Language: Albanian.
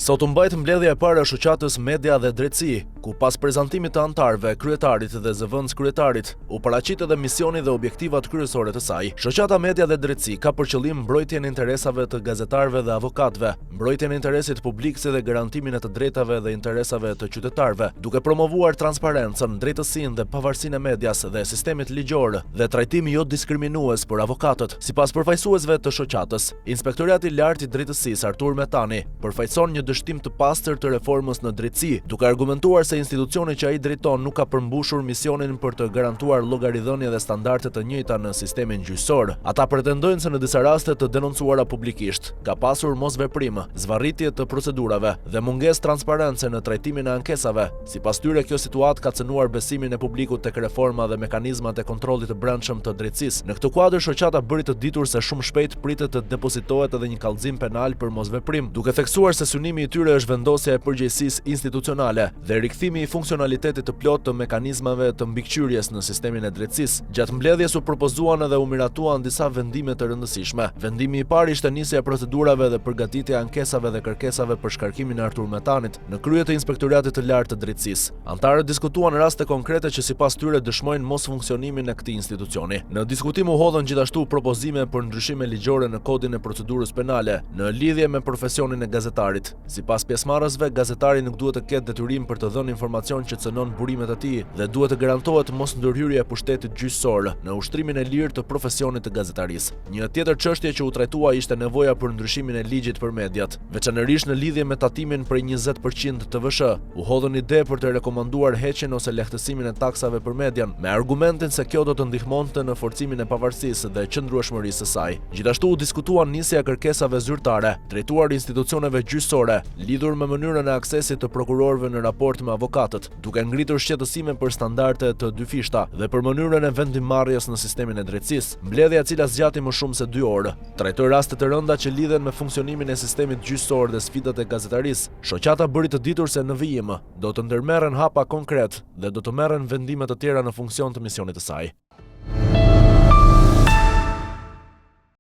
Sot u mbajt mbledhja e parë e shoqatës Media dhe Drejtësi, ku pas prezantimit të antarëve, kryetarit dhe zëvendës kryetarit, u paraqit edhe misioni dhe objektivat kryesore të saj. Shoqata Media dhe Drejtësi ka për qëllim mbrojtjen e interesave të gazetarëve dhe avokatëve, mbrojtjen e interesit publik si dhe garantimin e të drejtave dhe interesave të qytetarëve, duke promovuar transparencën, drejtësinë dhe pavarësinë e medias dhe sistemit ligjor dhe trajtimi jo diskriminues për avokatët. Sipas përfaqësuesve të shoqatës, Inspektorati i Lartë i Drejtësisë Artur Metani përfaqëson një dështim të pastër të reformës në drejtësi, duke argumentuar se institucioni që ai drejton nuk ka përmbushur misionin për të garantuar llogaridhënie dhe standarde të njëjta në sistemin gjyqësor. Ata pretendojnë se në disa raste të denoncuara publikisht ka pasur mosveprim, zvarritje të procedurave dhe mungesë transparence në trajtimin e ankesave. Sipas tyre, kjo situatë ka cënuar besimin e publikut tek reforma dhe mekanizmat e kontrollit të brendshëm të drejtësisë. Në këtë kuadër, shoqata bëri të ditur se shumë shpejt pritet të depozitohet edhe një kallëzim penal për mosveprim, duke theksuar se synimi i tyre është vendosja e përgjegjësisë institucionale dhe rikthimi i funksionalitetit të plotë të mekanizmave të mbikëqyrjes në sistemin e drejtësisë. Gjatë mbledhjes u propozuan edhe u miratuan disa vendime të rëndësishme. Vendimi i parë ishte nisja e procedurave dhe përgatitja e ankesave dhe kërkesave për shkarkimin e Artur Metanit në krye të Inspektoratit të Lartë të Drejtësisë. Antarët diskutuan raste konkrete që sipas tyre dëshmojnë mos funksionimin e këtij institucioni. Në diskutim u hodhën gjithashtu propozime për ndryshime ligjore në kodin e procedurës penale në lidhje me profesionin e gazetarit. Sipas pjesëmarrësve, gazetari nuk duhet të ketë detyrim për të dhënë informacion që cënon burimet e tij dhe duhet të garantohet mos ndërhyrja e pushtetit gjyqësor në ushtrimin e lirë të profesionit të gazetarisë. Një tjetër çështje që u trajtua ishte nevoja për ndryshimin e ligjit për mediat, veçanërisht në lidhje me tatimin prej 20% të TVSH. U hodhën ide për të rekomanduar heqjen ose lehtësimin e taksave për median, me argumentin se kjo do të ndihmonte në forcimin e pavarësisë dhe qëndrueshmërisë së saj. Gjithashtu u diskutuan nisja e kërkesave zyrtare, drejtuar institucioneve gjyqësore, lidhur me mënyrën e aksesit të prokurorëve në raport me avokatët, duke ngritur shqetësime për standarde të dyfishta dhe për mënyrën e vendimmarrjes në sistemin e drejtësisë. Mbledhja e cila zgjati më shumë se 2 orë, trajtoi raste të rënda që lidhen me funksionimin e sistemit gjyqësor dhe sfidat e gazetarisë. Shoqata bëri të ditur se në vijim do të ndërmerren hapa konkret dhe do të merren vendime të tjera në funksion të misionit të saj.